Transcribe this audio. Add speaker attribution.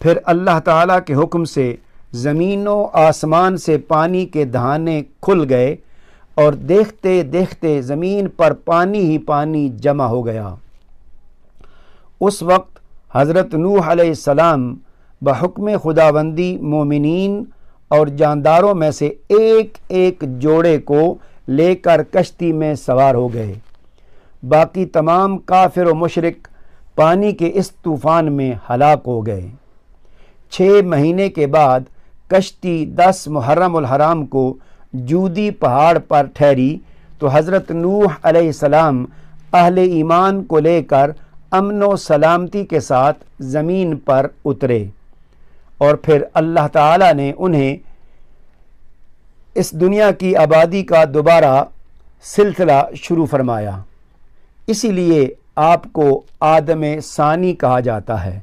Speaker 1: پھر اللہ تعالیٰ کے حکم سے زمین و آسمان سے پانی کے دہانے کھل گئے اور دیکھتے دیکھتے زمین پر پانی ہی پانی جمع ہو گیا۔ اس وقت حضرت نوح علیہ السلام بحکم خداوندی مومنین اور جانداروں میں سے ایک ایک جوڑے کو لے کر کشتی میں سوار ہو گئے۔ باقی تمام کافر و مشرک پانی کے اس طوفان میں ہلاک ہو گئے۔ 6 مہینے کے بعد کشتی 10 محرم الحرام کو جودی پہاڑ پر ٹھہری تو حضرت نوح علیہ السلام اہل ایمان کو لے کر امن و سلامتی کے ساتھ زمین پر اترے، اور پھر اللہ تعالیٰ نے انہیں اس دنیا کی آبادی کا دوبارہ سلسلہ شروع فرمایا۔ اسی لیے آپ کو آدم ثانی کہا جاتا ہے۔